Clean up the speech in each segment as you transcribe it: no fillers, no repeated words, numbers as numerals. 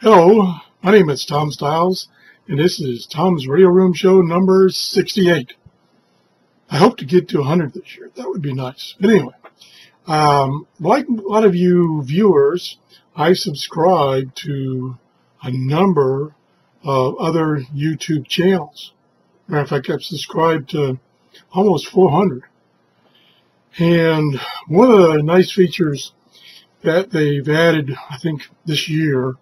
Hello, my name is Tom Stiles, and this is Tom's Radio Room Show number 68. I hope to get to 100 this year. That would be nice. But anyway, like a lot of you viewers, I subscribe to a number of other YouTube channels. Matter of fact, I've subscribed to almost 400. And one of the nice features that they've added, I think, this year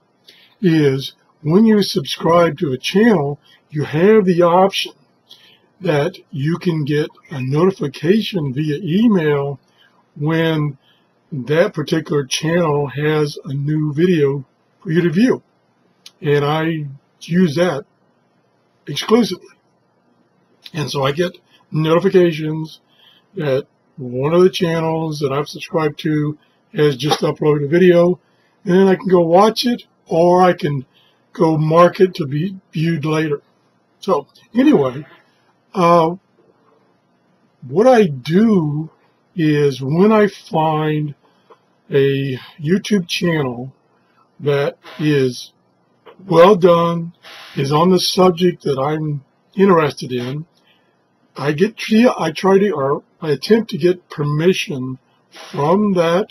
is when you subscribe to a channel, you have the option that you can get a notification via email when that particular channel has a new video for you to view. And I use that exclusively. And so I get notifications that one of the channels that I've subscribed to has just uploaded a video, and then I can go watch it, or I can go mark it to be viewed later. So anyway, what I do is when I find a YouTube channel that is well done, is on the subject that I'm interested in, I attempt to get permission from the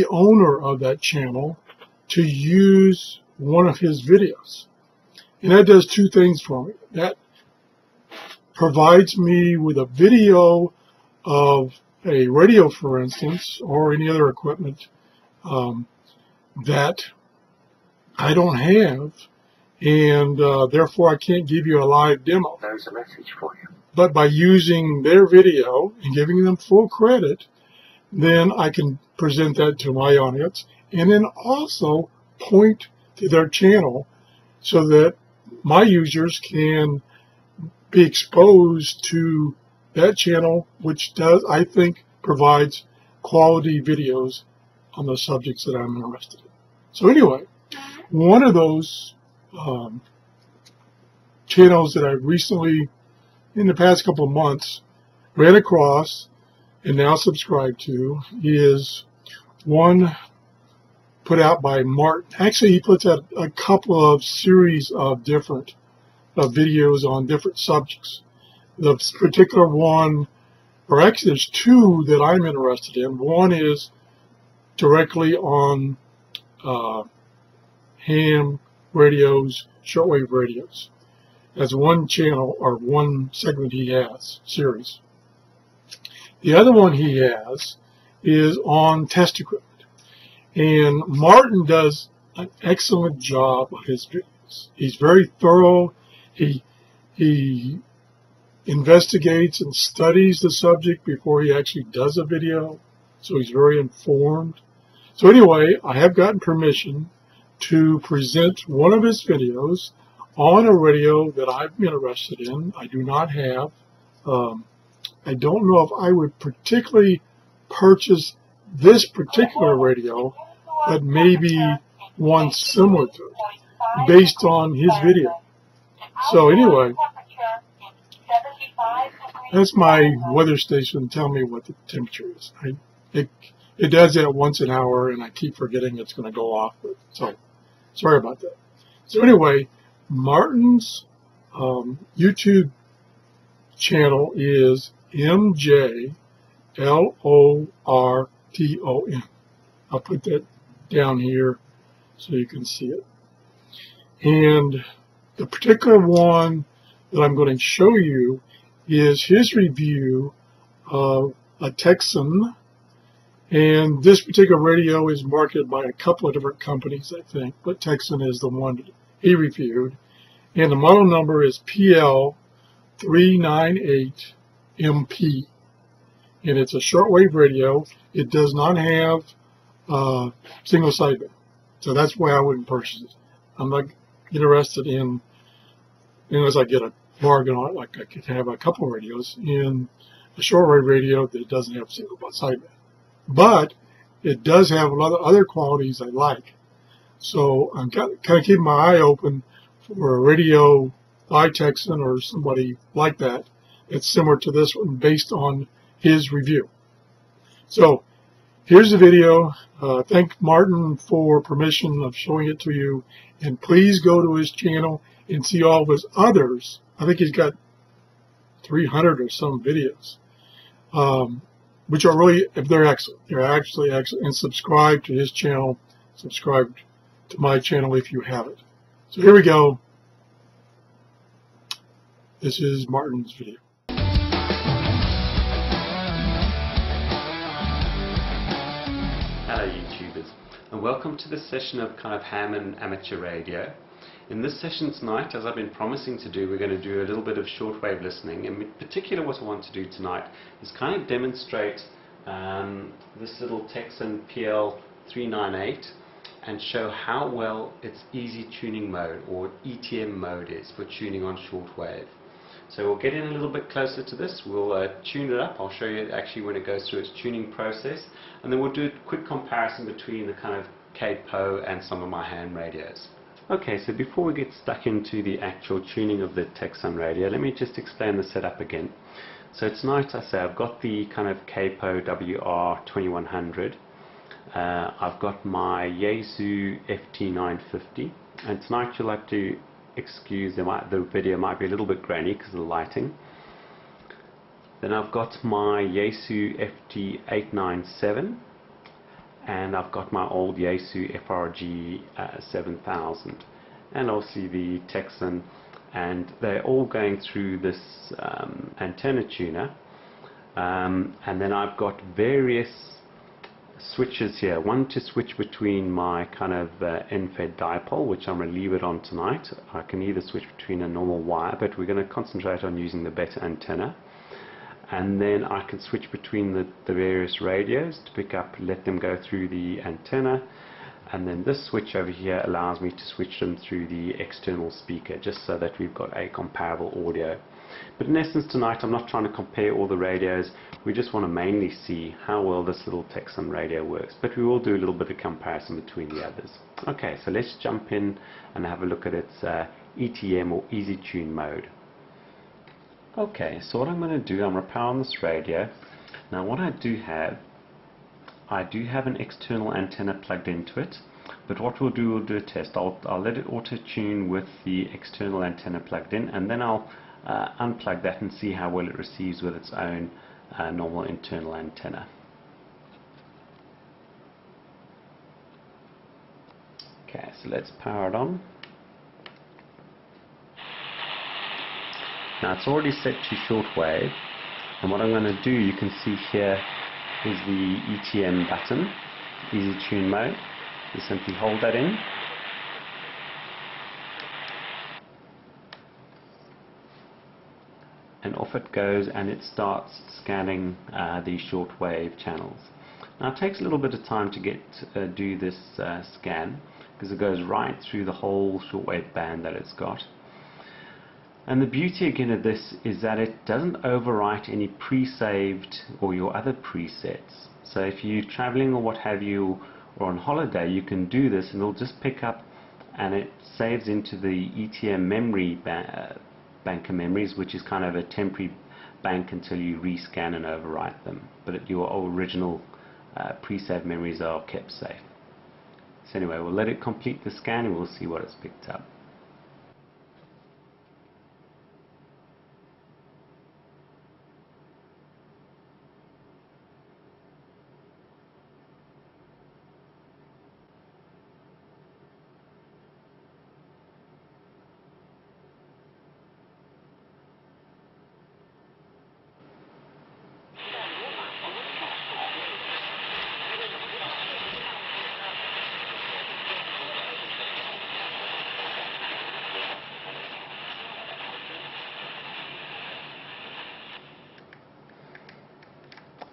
owner of that channel to use one of his videos. And that does two things for me. That provides me with a video of a radio, for instance, or any other equipment that I don't have, and therefore I can't give you a live demo. There's a message for you. But by using their video and giving them full credit, then I can present that to my audience, and then also point to their channel so that my users can be exposed to that channel, which does, I think, provides quality videos on the subjects that I'm interested in. So anyway, one of those channels that I recently, in the past couple of months, ran across and now subscribe to is one put out by Martin. Actually, he puts out a couple of series of different videos on different subjects. The particular one, or actually there's two that I'm interested in. One is directly on ham radios, shortwave radios. That's one channel or one segment he has, series. The other one he has is on test equipment. And Martin does an excellent job of his videos. He's very thorough. He investigates and studies the subject before he actually does a video. So he's very informed. So anyway, I have gotten permission to present one of his videos on a radio that I'm interested in. I do not have. I don't know if I would particularly purchase this particular radio, but maybe one similar to it, based on his video. So anyway, that's my weather station telling me what the temperature is. It does that once an hour, and I keep forgetting it's going to go off. So sorry about that. So anyway, Martin's YouTube channel is MJLORTON. I'll put that down here so you can see it. And the particular one that I'm going to show you is his review of a Tecsun. And this particular radio is marketed by a couple of different companies, I think, but Tecsun is the one that he reviewed. And the model number is PL-398MP. And it's a shortwave radio. It does not have single sideband. So that's why I wouldn't purchase it. I'm not interested in, unless I get a bargain on it, like I could have a couple of radios in a shortwave radio that doesn't have single sideband. But it does have a lot of other qualities I like. So I'm kind of keeping my eye open for a radio by Tecsun or somebody like that that's similar to this one based on his review. So here's the video Thank Martin for permission of showing it to you, and please go to his channel and see all of his others. I think he's got 300 or some videos, which are really, they're excellent. They're actually excellent. And subscribe to his channel. Subscribe to my channel if you haven't. So here we go. This is Martin's video. Hello YouTubers, and welcome to this session of kind of ham and amateur radio. In this session tonight, as I've been promising to do, we're going to do a little bit of shortwave listening. And in particular, what I want to do tonight is kind of demonstrate this little Tecsun PL-398 and show how well its easy tuning mode, or ETM mode, is for tuning on shortwave. So we'll get in a little bit closer to this, we'll tune it up. I'll show you actually when it goes through its tuning process, and then we'll do a quick comparison between the kind of KPO and some of my ham radios. Okay, so before we get stuck into the actual tuning of the Tecsun radio, let me just explain the setup again. So tonight, I say I've got the kind of KPO WR2100, I've got my Yaesu FT950, and tonight you'll have to excuse, the video might be a little bit grainy because of the lighting. Then I've got my Yaesu FT897, and I've got my old Yaesu FRG 7000, and obviously the Tecsun, and they're all going through this antenna tuner. And then I've got various switches here, one to switch between my kind of end-fed dipole, which I'm going to leave it on tonight. I can either switch between a normal wire, but we're going to concentrate on using the better antenna. And then I can switch between the various radios to pick up, let them go through the antenna, and then this switch over here allows me to switch them through the external speaker, just so that we've got a comparable audio. But in essence tonight, I'm not trying to compare all the radios. We just want to mainly see how well this little Tecsun radio works, but we will do a little bit of comparison between the others. Okay, so let's jump in and have a look at its ETM, or easy tune mode. Okay, so what I'm going to do, I'm going to power on this radio. Now what I do have an external antenna plugged into it, but what we'll do a test. I'll let it auto-tune with the external antenna plugged in, and then I'll unplug that and see how well it receives with its own normal internal antenna. Okay, so let's power it on. Now it's already set to shortwave, and what I'm going to do, you can see here, is the ETM button, easy tune mode. You simply hold that in, and off it goes, and it starts scanning the shortwave channels. Now it takes a little bit of time to do this scan, because it goes right through the whole shortwave band that it's got. And the beauty again of this is that it doesn't overwrite any pre-saved or your other presets. So if you're traveling or what have you, or on holiday, you can do this and it'll just pick up, and it saves into the ETM memory bank of memories, which is kind of a temporary bank until you rescan and overwrite them. But your original pre-saved memories are kept safe. So anyway, we'll let it complete the scan and we'll see what it's picked up.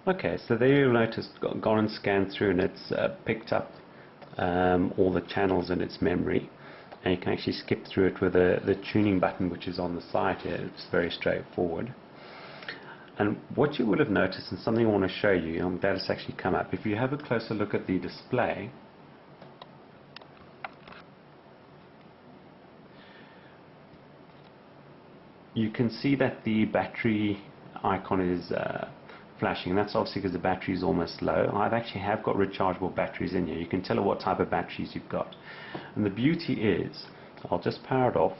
Okay, so there you'll notice gone and scanned through, and it's picked up all the channels in its memory, and you can actually skip through it with the tuning button, which is on the side here. It's very straightforward. And what you would have noticed, and something I want to show you, I'm glad it's actually come up, if you have a closer look at the display, you can see that the battery icon is flashing. That's obviously because the battery is almost low. I've actually got rechargeable batteries in here. You can tell what type of batteries you've got. And the beauty is, I'll just power it off.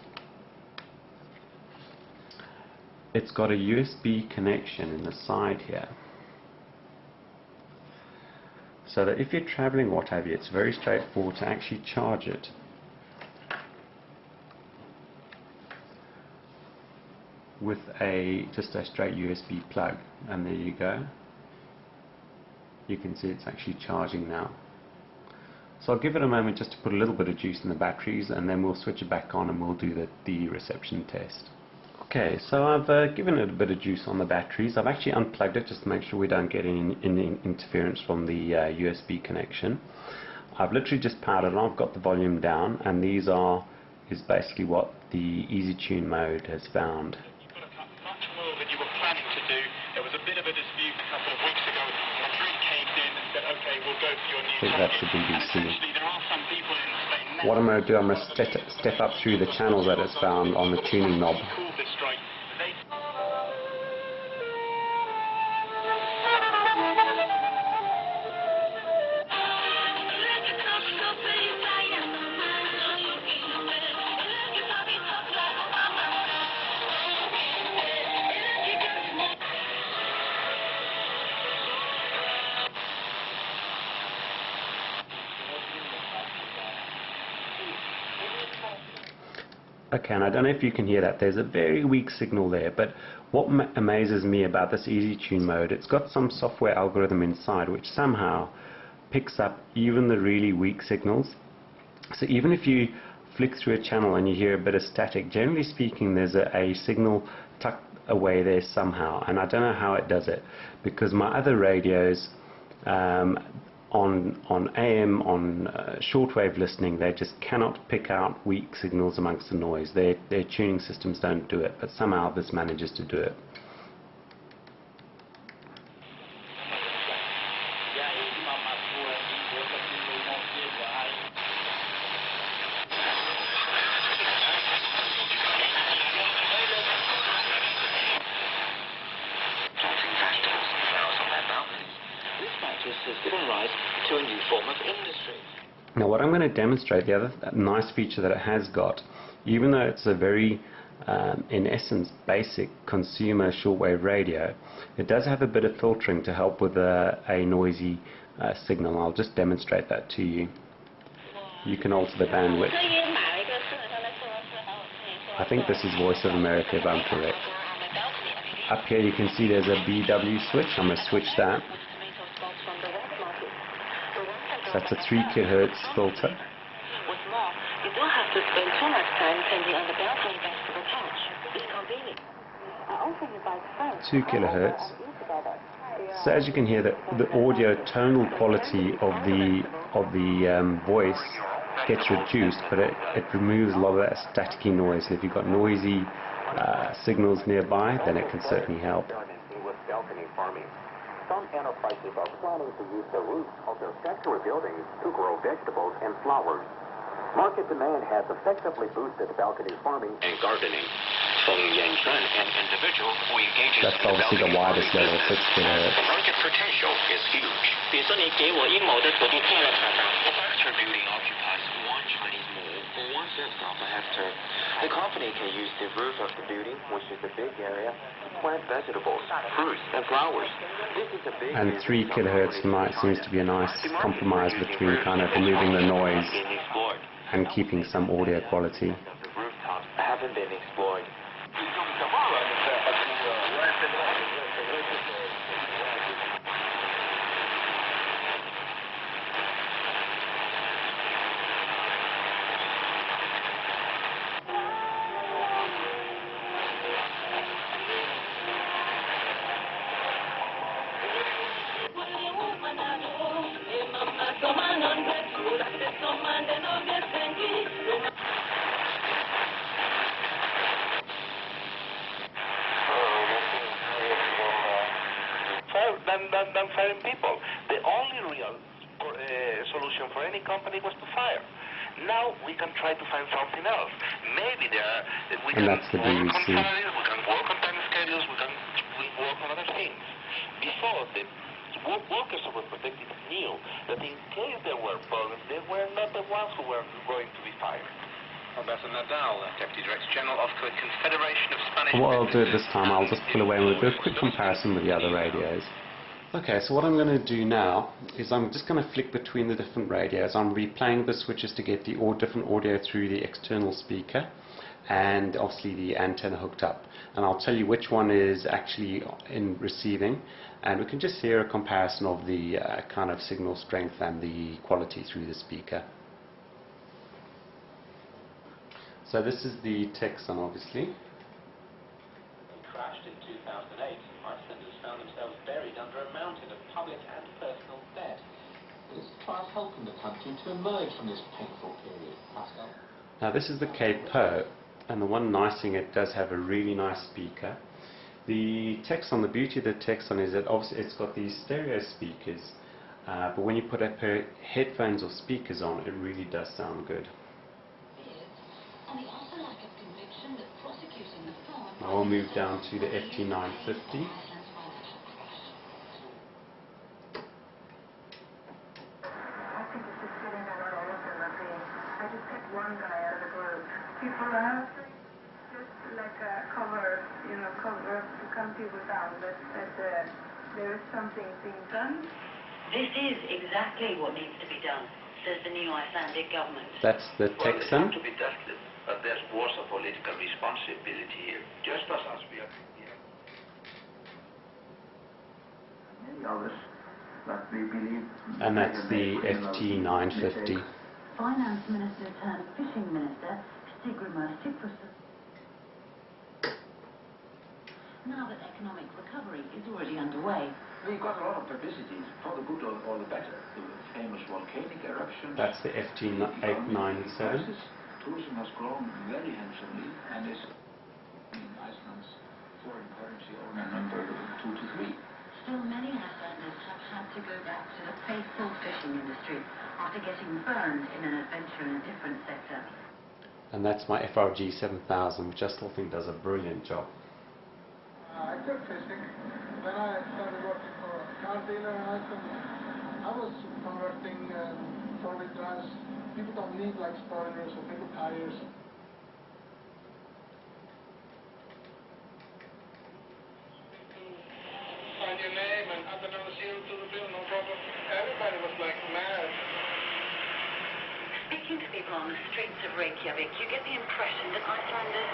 It's got a USB connection in the side here. So that if you're traveling, what have you, it's very straightforward to actually charge it. With just a straight USB plug, and there you go. You can see it's actually charging now. So I'll give it a moment just to put a little bit of juice in the batteries, and then we'll switch it back on and we'll do the reception test. Okay, so I've given it a bit of juice on the batteries. I've actually unplugged it just to make sure we don't get any interference from the USB connection. I've literally just powered it on. I've got the volume down, and is basically what the Easy Tune mode has found. Much more than you were planning to do. There was a bit of a dispute a couple of weeks ago. Madrid came in and said, okay, we'll go for your new I think that's the BBC. essentially, there are some people in Spain now. What I'm going to do, I'm going to step up through the channels that it's found on the tuning knob. Okay, and I don't know if you can hear that. There's a very weak signal there, but what amazes me about this Easy Tune mode, it's got some software algorithm inside which somehow picks up even the really weak signals. So even if you flick through a channel and you hear a bit of static, generally speaking there's a signal tucked away there somehow, and I don't know how it does it, because my other radios on AM, on shortwave listening, they just cannot pick out weak signals amongst the noise. Their tuning systems don't do it, but somehow this manages to do it. Has given rise to a new form of industry. Now what I'm going to demonstrate, the other nice feature that it has got, even though it's a very, in essence, basic consumer shortwave radio, it does have a bit of filtering to help with a noisy signal. I'll just demonstrate that to you. You can alter the bandwidth. I think this is Voice of America if I'm correct. Up here you can see there's a BW switch. I'm going to switch that. That's a 3 kHz filter. What's more, you don't have to spend too much time tending on the balcony vegetable patch. It's convenient. I also invite friends 2 kHz. So as you can hear, the audio tonal quality of the voice gets reduced, but it removes a lot of that staticky noise. And if you've got noisy signals nearby, then it can certainly help. Some enterprises are planning to use the roofs of their factory buildings to grow vegetables and flowers. Market demand has effectively boosted balcony farming and gardening. From Yanshan, an individual who engages That's obviously the widest level, 6 kHz. The market potential is huge. The factory building occupies 1 Chinese mall for 1/5 of a hectare. The company can use the roof of the building, which is a big area, to plant vegetables, fruits, and flowers. This is a big And 3 kHz seems to be a nice compromise between kind of removing the noise and keeping some audio quality. The rooftops haven't been explored. Than firing people. The only real solution for any company was to fire. Now we can try to find something else. Maybe we can that's the work on BBC. salaries, we can work on time schedules, we can work on other things. before the workers overprotective knew that in case there were problems, they were not the ones who were going to be fired. Roberto Nadal, Deputy Director General of the Confederation of Spanish... And what I'll do at this time, I'll just pull away and we'll do a quick comparison with the other radios. Okay, so what I'm going to do now is I'm just going to flick between the different radios. I'm replaying the switches to get the different audio through the external speaker and obviously the antenna hooked up. And I'll tell you which one is actually in receiving, and we can just hear a comparison of the kind of signal strength and the quality through the speaker. So this is the Tecsun, obviously. Crashed in 2008. Icelanders found themselves buried under a mountain of public and personal debt. Is TRRS helping the country to emerge from this painful period, Pascal? Now this is the K-PO, and the one nice thing, it does have a really nice speaker. The Tecsun, the beauty of the Tecsun is that obviously it's got these stereo speakers, but when you put headphones or speakers on, it really does sound good. I will move down to the FT950. One guy out of the group. People are just like a cover to calm people down that there is something being done. This is exactly what needs to be done, says the new Icelandic government. That's the Tecsun. To be tested, but there's also political responsibility here, just as we are. Many of us, but we believe. And that's the FT950. Finance Minister turned Fishing Minister, Sigrimur Sigfusson. Now that economic recovery is already underway. We got a lot of publicity, for the good or the better. The famous volcanic eruptions. That's the FT897. Tourism has grown very handsomely and is in Iceland's foreign currency owner number 2 to 3. Still, many Icelanders have had to go back to the faithful fishing industry after getting burned in an adventure in a different sector. And that's my FRG 7000, which I still think does a brilliant job. I quit fishing. Then I started working for a car dealer in Iceland. I was converting 4-wheel drives. People don't need like spoilers or bigger tires. Sign your name and add another zero to the bill, no problem. Everybody was like mad. Speaking to people on the streets of Reykjavik, you get the impression that Icelanders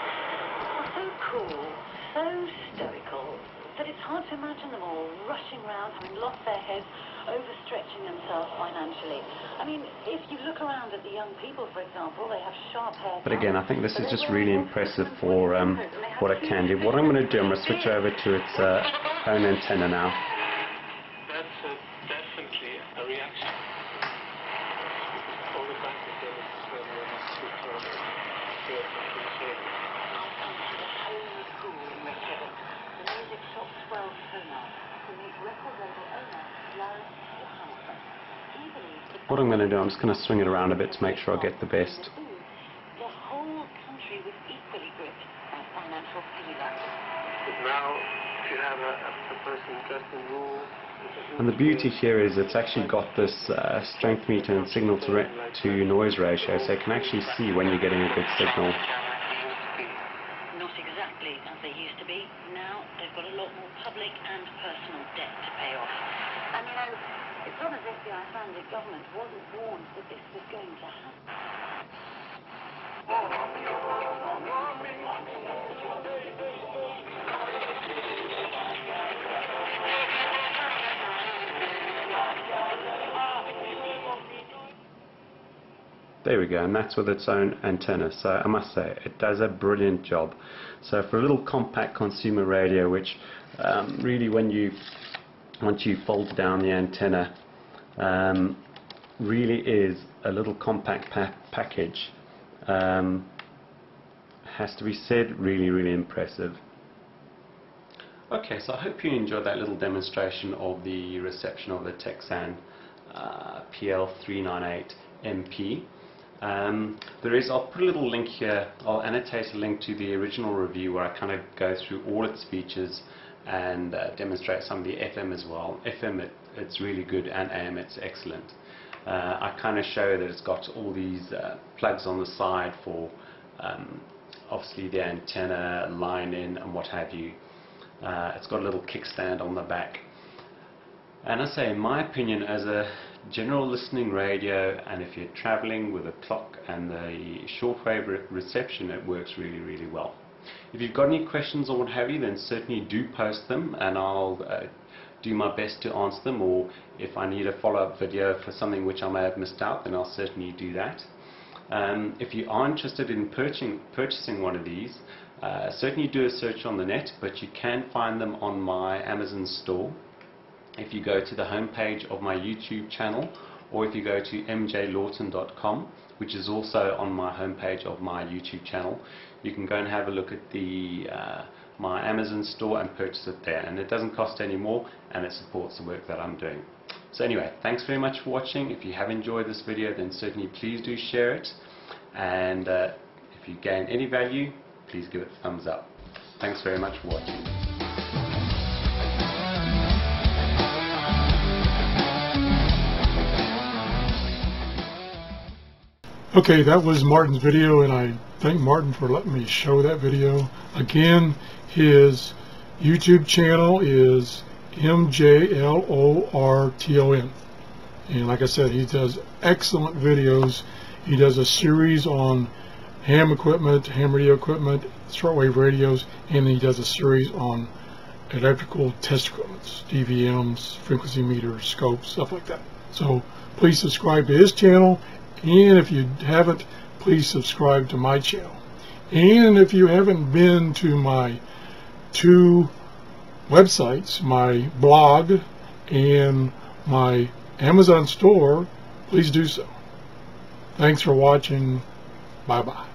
are so cool, so stoical, that it's hard to imagine them all rushing around, having lost their heads, overstretching themselves financially. I mean, if you look around at the young people, for example, they have sharp hair. But again, I think this is just really impressive for what it can do. What I'm going to do, I'm going to switch over to its own antenna now. That's definitely a reaction. All the time they say this is where we must switch over to something shady. The music shop swells Tona to meet record label owner Lars Johansson. He believes What I'm going to do, I'm just going to swing it around a bit to make sure I get the best. the whole country was equally gripped by financial piggyback. But now, if you have a person just in rule, And the beauty here is it's actually got this strength meter and signal to noise ratio, so you can actually see when you're getting a good signal. Not exactly as they used to be. Now they've got a lot more public and personal debt to pay off. And you know, it's not as if the Icelandic government wasn't warned that this was going to happen. There we go, and that's with its own antenna. So I must say, it does a brilliant job. So for a little compact consumer radio, which really once you fold down the antenna, really is a little compact package. Has to be said, really, really impressive. Okay, so I hope you enjoyed that annotation of the reception of the Tecsun PL-398MP. I'll put a little link here, I'll annotate a link to the original review where I kind of go through all its features and demonstrate some of the FM as well. FM, it's really good, and AM, it's excellent. I kind of show that it's got all these plugs on the side for obviously the antenna, line in, and what have you. It's got a little kickstand on the back. And I say, in my opinion, as a general listening radio, and if you're traveling with a clock and the shortwave reception, it works really, really well. If you've got any questions or what have you, then certainly do post them, and I'll do my best to answer them, or if I need a follow-up video for something which I may have missed out, then I'll certainly do that. If you are interested in purchasing one of these, certainly do a search on the net, but you can find them on my Amazon store. If you go to the homepage of my YouTube channel, or if you go to mjlawton.com, which is also on my homepage of my YouTube channel, you can go and have a look at the my Amazon store and purchase it there, and it doesn't cost any more, and it supports the work that I'm doing. So anyway, thanks very much for watching. If you have enjoyed this video, then certainly please do share it, and if you gain any value, please give it a thumbs up. Thanks very much for watching. Okay, that was Martin's video, and I thank Martin for letting me show that video. Again, his YouTube channel is MJLORTON, and like I said, he does excellent videos. He does a series on ham equipment, ham radio equipment, shortwave radios, and he does a series on electrical test equipment, DVMs, frequency meters, scopes, stuff like that. So please subscribe to his channel, and if you haven't, please subscribe to my channel. And if you haven't been to my two websites, my blog and my Amazon store, please do so. Thanks for watching. Bye-bye.